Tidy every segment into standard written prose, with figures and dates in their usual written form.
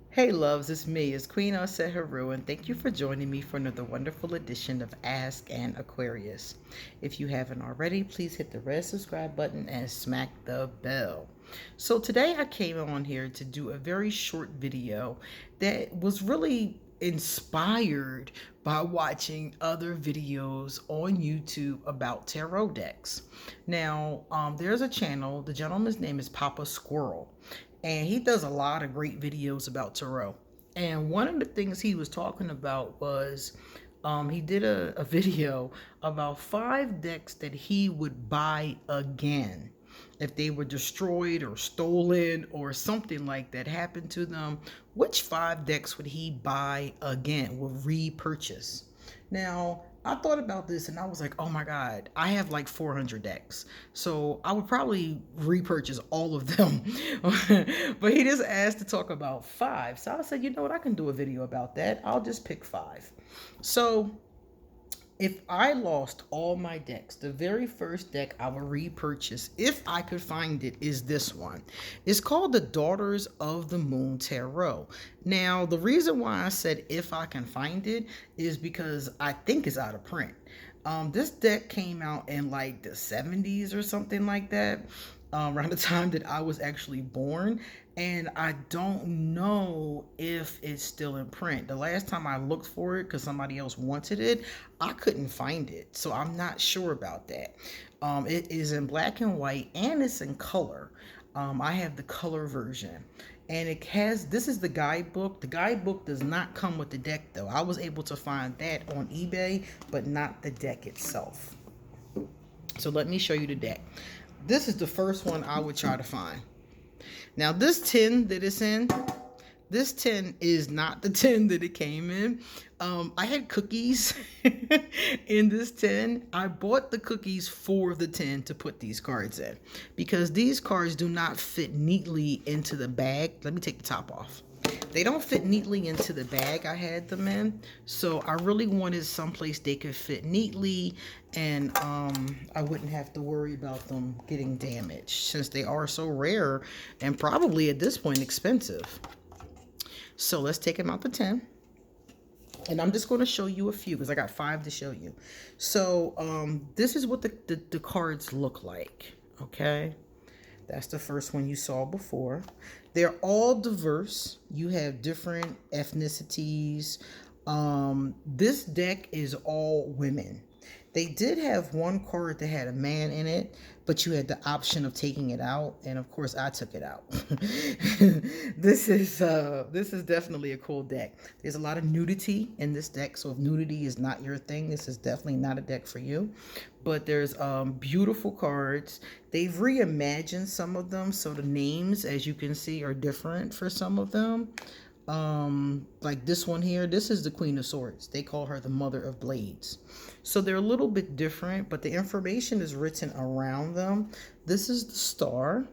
Hey loves, it's me, it's Queen Haru, and thank you for joining me for another wonderful edition of Ask an Aquarius. If you haven't already, please hit the red subscribe button and smack the bell. So today I came on here to do a very short video that was really inspired by watching other videos on YouTube about tarot decks. Now, there's a channel, the gentleman's name is Papa Squirrel, and he does a lot of great videos about tarot. And one of the things he was talking about was he did a video about 5 decks that he would buy again if they were destroyed or stolen or something like that happened to them. Which 5 decks would he buy again, would repurchase? Now, I thought about this and I was like, oh my God, I have like 400 decks. So I would probably repurchase all of them. But he just asked to talk about 5. So I said, you know what, I can do a video about that. I'll just pick 5. So if I lost all my decks, the very first deck I would repurchase, if I could find it, is this one. It's called the Daughters of the Moon Tarot. Now, the reason why I said if I can find it is because I think it's out of print. This deck came out in like the 70s or something like that, around the time that I was actually born. And I don't know if it's still in print. The last time I looked for it because somebody else wanted it, I couldn't find it. So I'm not sure about that. It is in black and white and it's in color. I have the color version. And it has, this is the guidebook. The guidebook does not come with the deck though. I was able to find that on eBay, but not the deck itself. So let me show you the deck. This is the first one I would try to find. Now this tin that it's in, this tin is not the tin that it came in. I had cookies in this tin. I bought the cookies for the tin to put these cards in because these cards do not fit neatly into the bag. Let me take the top off. They don't fit neatly into the bag I had them in. So I really wanted someplace they could fit neatly and I wouldn't have to worry about them getting damaged since they are so rare and probably at this point expensive. So let's take them out the tin. And I'm just going to show you a few because I got 5 to show you. So this is what the cards look like. Okay. That's the first one you saw before. They're all diverse. You have different ethnicities. This deck is all women. They did have one card that had a man in it, but you had the option of taking it out, and of course I took it out. This is definitely a cool deck. There's a lot of nudity in this deck, so if nudity is not your thing, this is definitely not a deck for you. But there's beautiful cards. They've reimagined some of them, so the names, as you can see, are different for some of them. Like this one here, this is the Queen of Swords. They call her the Mother of Blades. So they're a little bit different, but the information is written around them. This is the Star.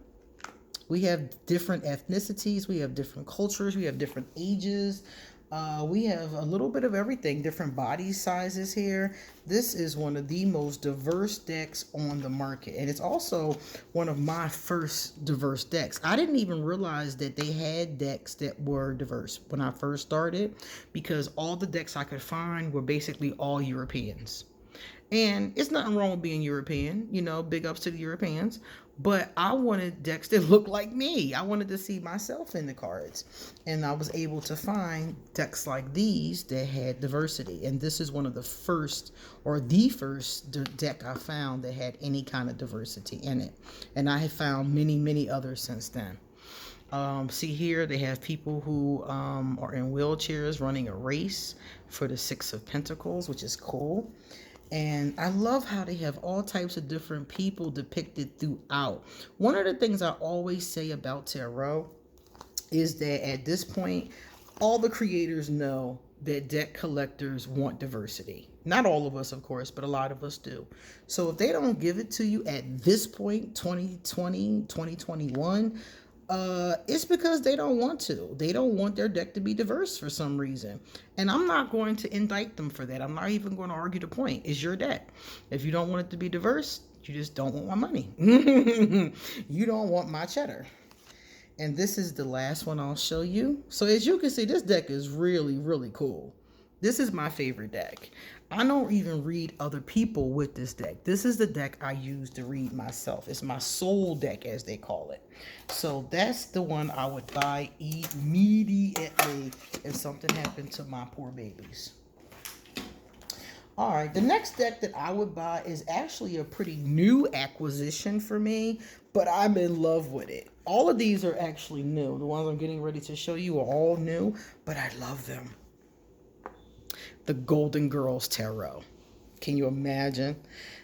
We have different ethnicities, we have different cultures, we have different ages. We have a little bit of everything, different body sizes here. This is one of the most diverse decks on the market. And it's also one of my first diverse decks. I didn't even realize that they had decks that were diverse when I first started because all the decks I could find were basically all Europeans. And it's nothing wrong with being European, you know, big ups to the Europeans. But I wanted decks that looked like me. I wanted to see myself in the cards. And I was able to find decks like these that had diversity. And this is one of the first, or the first deck I found that had any kind of diversity in it. And I have found many, many others since then. See here, they have people who are in wheelchairs running a race for the 6 of Pentacles, which is cool. And I love how they have all types of different people depicted throughout. One of the things I always say about tarot is that at this point, all the creators know that deck collectors want diversity. Not all of us, of course, but a lot of us do. So if they don't give it to you at this point, 2020, 2021, it's because they don't want to. They don't want their deck to be diverse for some reason. And I'm not going to indict them for that. I'm not even going to argue the point. It's your deck. If you don't want it to be diverse, you just don't want my money. You don't want my cheddar. And this is the last one I'll show you. So as you can see, this deck is really, really cool. This is my favorite deck. I don't even read other people with this deck. This is the deck I use to read myself. It's my soul deck, as they call it. So that's the one I would buy immediately if something happened to my poor babies. All right, the next deck that I would buy is actually a pretty new acquisition for me, but I'm in love with it. All of these are actually new. The ones I'm getting ready to show you are all new, but I love them. The Golden Girls Tarot. Can you imagine?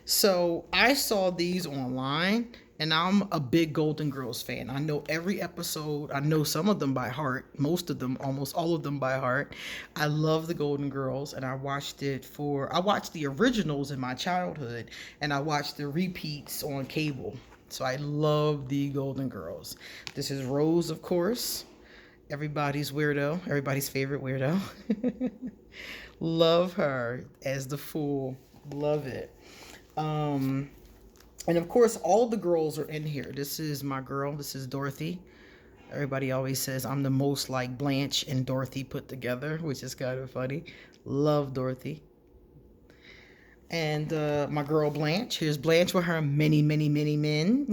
So I saw these online, and I'm a big Golden Girls fan. I know every episode. I know some of them by heart. Most of them, almost all of them by heart. I love the Golden Girls, and I watched the originals in my childhood, and I watched the repeats on cable. So I love the Golden Girls. This is Rose, of course. Everybody's weirdo. Everybody's favorite weirdo. Love her as the Fool. Love it. And of course, all the girls are in here. This is my girl. This is Dorothy. Everybody always says I'm the most like Blanche and Dorothy put together, which is kind of funny. Love Dorothy. And my girl Blanche. Here's Blanche with her many, many, many men.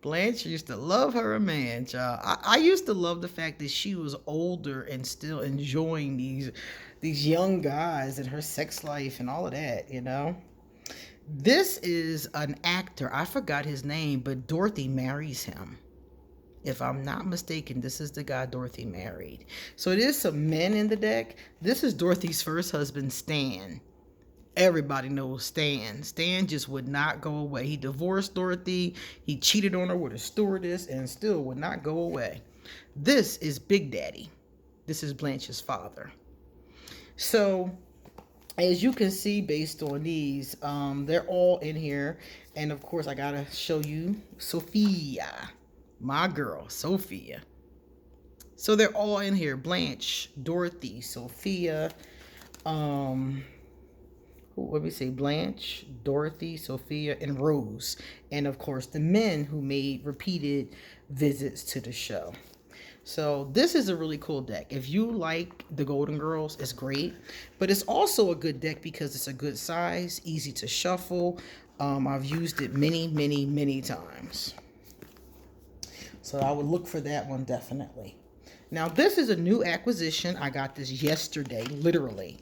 Blanche used to love her a man, child. I used to love the fact that she was older and still enjoying these young guys and her sex life and all of that, you know. This is an actor. I forgot his name, but Dorothy marries him. If I'm not mistaken, this is the guy Dorothy married. So it is some men in the deck. This is Dorothy's first husband, Stan. Everybody knows Stan. Stan just would not go away. He divorced Dorothy. He cheated on her with a stewardess and still would not go away. This is Big Daddy. This is Blanche's father. So as you can see, based on these, they're all in here. And of course, I gotta show you Sophia. My girl, Sophia. So they're all in here. Blanche, Dorothy, Sophia. What we say? Blanche, Dorothy, Sophia, and Rose. And of course, the men who made repeated visits to the show. So this is a really cool deck. If you like the Golden Girls, it's great. But it's also a good deck because it's a good size, easy to shuffle. I've used it many, many, many times. So I would look for that one definitely. Now this is a new acquisition. I got this yesterday, literally.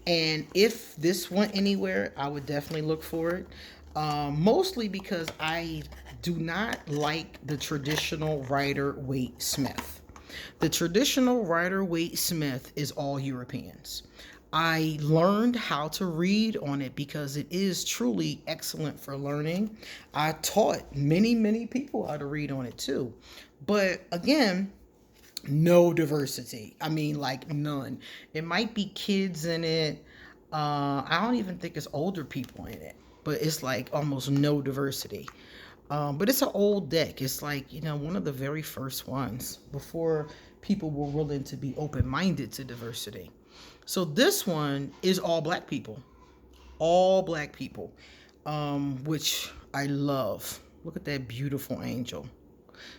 And if this went anywhere, I would definitely look for it. Mostly because I do not like the traditional Rider-Waite Smith. The traditional Rider-Waite Smith is all Europeans. I learned how to read on it because it is truly excellent for learning. I taught many, many people how to read on it too. But again, no diversity. I mean, like none. It might be kids in it. I don't even think it's older people in it. But it's like almost no diversity. But it's an old deck. It's like, you know, one of the very first ones before people were willing to be open-minded to diversity. So this one is all black people. All black people, which I love. Look at that beautiful angel.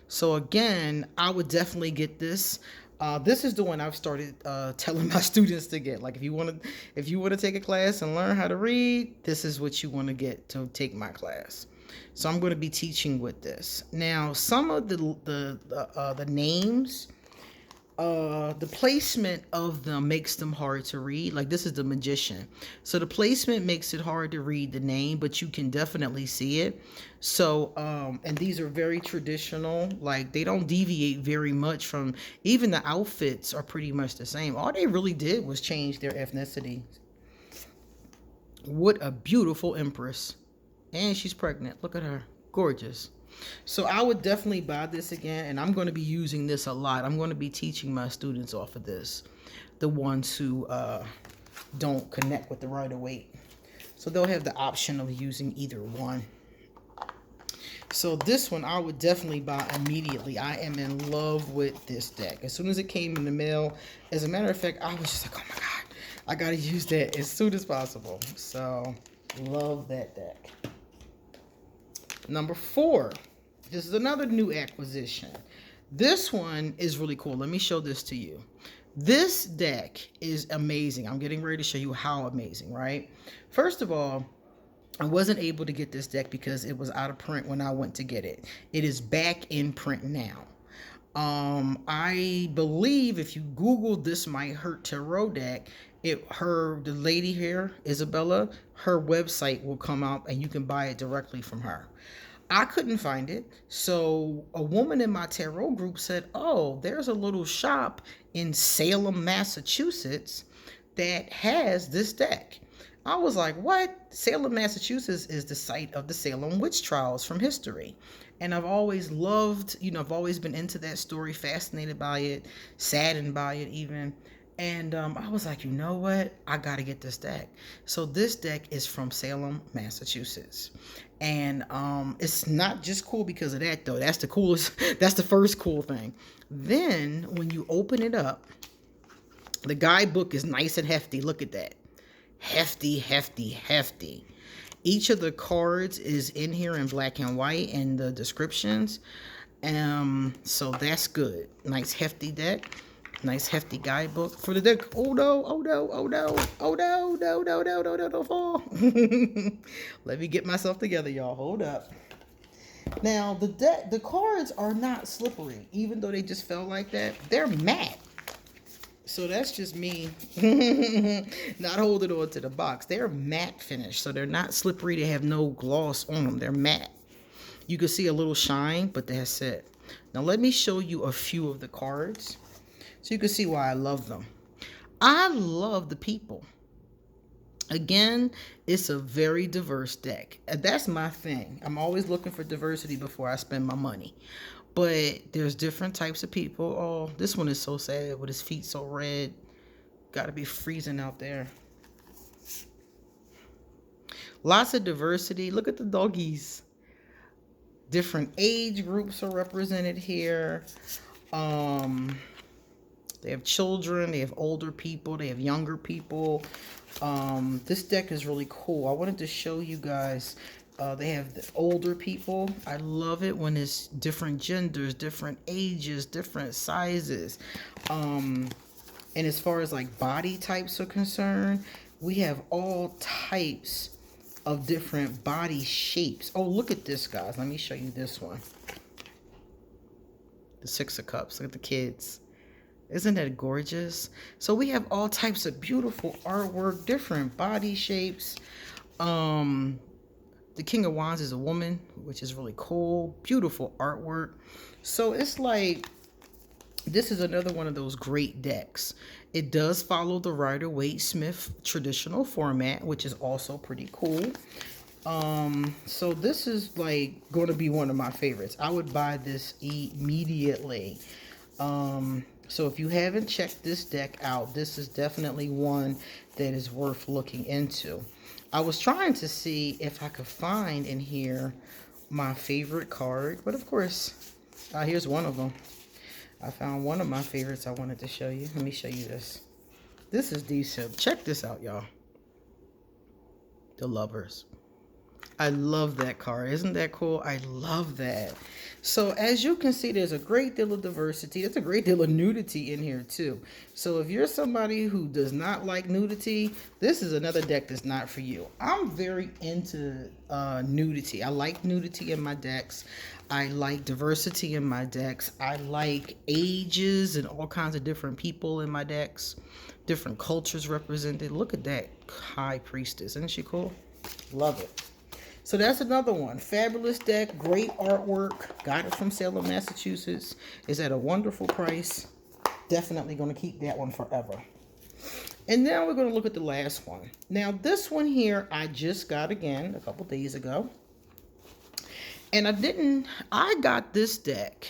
So again, I would definitely get this. This is the one I've started telling my students to get. Like if you want to take a class and learn how to read, this is what you want to get to take my class. So I'm going to be teaching with this. Now, some of the names, the placement of them makes them hard to read. Like this is the Magician. So the placement makes it hard to read the name, but you can definitely see it. So, and these are very traditional. Like they don't deviate very much from, even the outfits are pretty much the same. All they really did was change their ethnicity. What a beautiful empress. And she's pregnant. Look at her. Gorgeous. So I would definitely buy this again, and I'm going to be using this a lot. I'm going to be teaching my students off of this, the ones who don't connect with the Rider-Waite. So they'll have the option of using either one. So this one I would definitely buy immediately. I am in love with this deck. As soon as it came in the mail, as a matter of fact, I was just like, oh my God, I got to use that as soon as possible. So love that deck. Number 4. This is another new acquisition. This one is really cool. Let me show this to you. This deck is amazing. I'm getting ready to show you how amazing, right? First of all, I wasn't able to get this deck because it was out of print when I went to get it. It is back in print now. I believe if you Google "This Might Hurt" tarot deck, the lady here, Isabella, her website will come out and you can buy it directly from her. I couldn't find it, so a woman in my tarot group said, "Oh, there's a little shop in Salem, Massachusetts that has this deck." I was like, "What?" Salem, Massachusetts is the site of the Salem witch trials from history. And I've always loved, I've always been into that story, fascinated by it, saddened by it even. And I was like, you know what? I got to get this deck. So this deck is from Salem, Massachusetts. And it's not just cool because of that, though. That's the coolest. That's the first cool thing. Then when you open it up, the guidebook is nice and hefty. Look at that. Hefty, hefty, hefty. Each of the cards is in here in black and white and the descriptions. So that's good. Nice hefty deck. Nice hefty guidebook for the deck. Oh no, oh no, oh no, oh no, no, no, no, no, no, don't fall. Let me get myself together, y'all. Hold up. Now the cards are not slippery, even though they just felt like that. They're matte. So that's just me not holding on to the box. They're matte finish, so they're not slippery. They have no gloss on them. They're matte. You can see a little shine, but that's it. Now let me show you a few of the cards so you can see why I love them. I love the people. Again, it's a very diverse deck. That's my thing. I'm always looking for diversity before I spend my money. But there's different types of people. Oh, this one is so sad with his feet so red. Gotta be freezing out there. Lots of diversity. Look at the doggies. Different age groups are represented here. They have children. They have older people. They have younger people. This deck is really cool. I wanted to show you guys. They have the older people. I love it when it's different genders, different ages, different sizes. And as far as like body types are concerned, we have all types of different body shapes. Oh, look at this, guys. Let me show you this one. The Six of Cups. Look at the kids. Isn't that gorgeous? So we have all types of beautiful artwork, different body shapes. The King of Wands is a woman, which is really cool. Beautiful artwork. So it's like, this is another one of those great decks. It does follow the Rider-Waite-Smith traditional format, which is also pretty cool. So this is like going to be one of my favorites. I would buy this immediately. So if you haven't checked this deck out, this is definitely one that is worth looking into. I was trying to see if I could find in here my favorite card, but of course, here's one of them. I found one of my favorites I wanted to show you. Let me show you this. This is decent. Check this out, y'all. The Lovers. I love that card. Isn't that cool? I love that. So as you can see, there's a great deal of diversity. There's a great deal of nudity in here too. So if you're somebody who does not like nudity, this is another deck that's not for you. I'm very into nudity. I like nudity in my decks. I like diversity in my decks. I like ages and all kinds of different people in my decks. Different cultures represented. Look at that High Priestess. Isn't she cool? Love it. So that's another one. Fabulous deck. Great artwork. Got it from Salem, Massachusetts. Is at a wonderful price. Definitely going to keep that one forever. And now we're going to look at the last one. Now this one here I just got again a couple days ago. And I got this deck.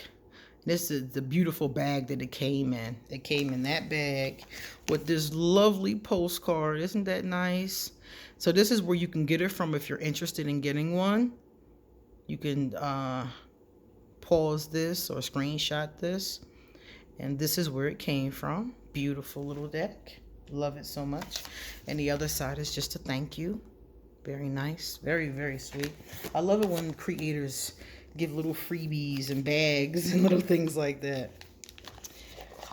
This is the beautiful bag that it came in. It came in that bag with this lovely postcard. Isn't that nice? So this is where you can get it from if you're interested in getting one. You can pause this or screenshot this. And this is where it came from. Beautiful little deck. Love it so much. And the other side is just a thank you. Very nice. Very, very sweet. I love it when creators give little freebies and bags and little things like that.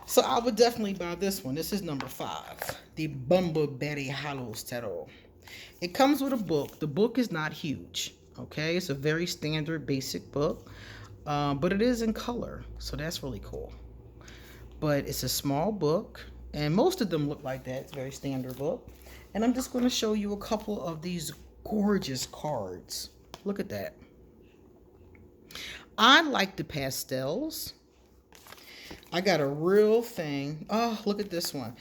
So I would definitely buy this one. This is number 5, the Bumbleberry Hollows Tarot. It comes with a book. The book is not huge, okay? It's a very standard, basic book, but it is in color, so that's really cool. But it's a small book, and most of them look like that. It's a very standard book. And I'm just going to show you a couple of these gorgeous cards. Look at that. I like the pastels. I got a real thing. Oh, look at this one.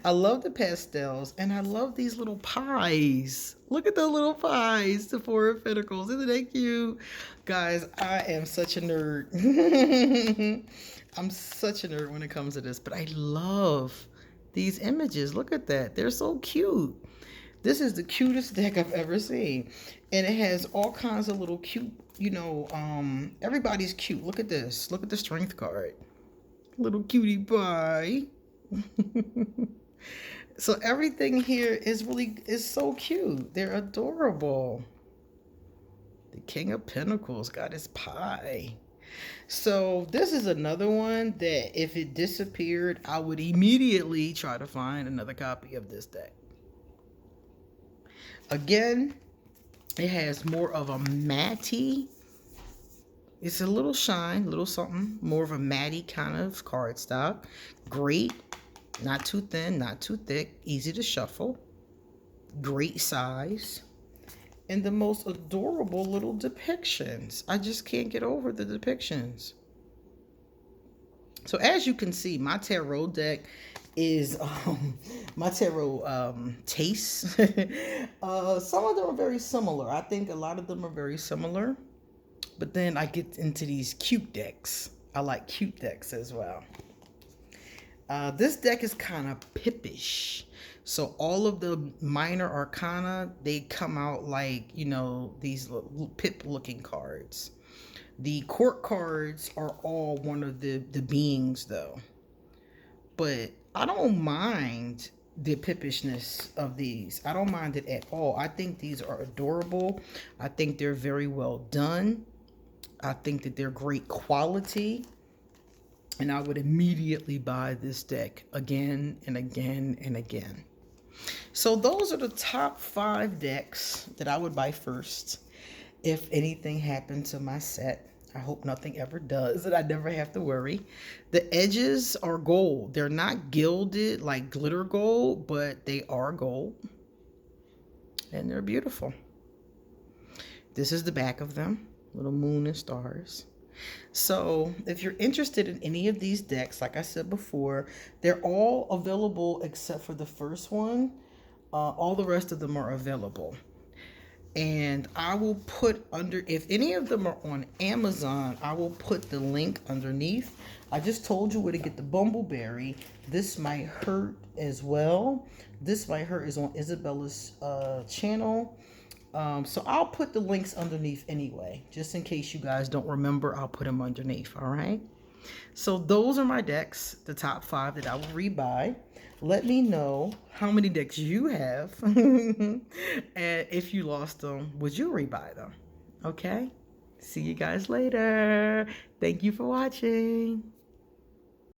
I love the pastels, and I love these little pies. Look at the little pies, the 4 of Pentacles. Isn't that cute? Guys, I am such a nerd. I'm such a nerd when it comes to this, but I love these images. Look at that. They're so cute. This is the cutest deck I've ever seen. And it has all kinds of little cute, you know, everybody's cute. Look at this. Look at the strength card. Little cutie pie. So everything here is so cute. They're adorable. The King of Pentacles got his pie. So this is another one that if it disappeared, I would immediately try to find another copy of this deck. Again, it has more of a matty. It's a little shine, little something, more of a matty kind of cardstock. Great, not too thin, not too thick, easy to shuffle. Great size. And the most adorable little depictions. I just can't get over the depictions. So as you can see, my tarot deck is my tarot tastes. Some of them are very similar. I think a lot of them are very similar. But then I get into these cute decks. I like cute decks as well. This deck is kind of pippish. So all of the minor arcana, they come out like, you know, these little pip looking cards. The court cards are all one of the beings though. But I don't mind the pippishness of these. I don't mind it at all. I think these are adorable. I think they're very well done. I think that they're great quality. And I would immediately buy this deck again and again and again. So those are the top 5 decks that I would buy first if anything happened to my set. I hope nothing ever does and I never have to worry. The edges are gold. They're not gilded like glitter gold, but they are gold. And they're beautiful. This is the back of them. Little moon and stars. So if you're interested in any of these decks, like I said before, they're all available except for the first one. All the rest of them are available. And I will put under, if any of them are on Amazon, I will put the link underneath. I just told you where to get the Bumbleberry. This Might Hurt as well. This Might Hurt is on Isabella's channel. So I'll put the links underneath anyway, just in case you guys don't remember. I'll put them underneath. All right. So those are my decks, the top 5 that I will rebuy. Let me know how many decks you have. And if you lost them, would you rebuy them? Okay. See you guys later. Thank you for watching.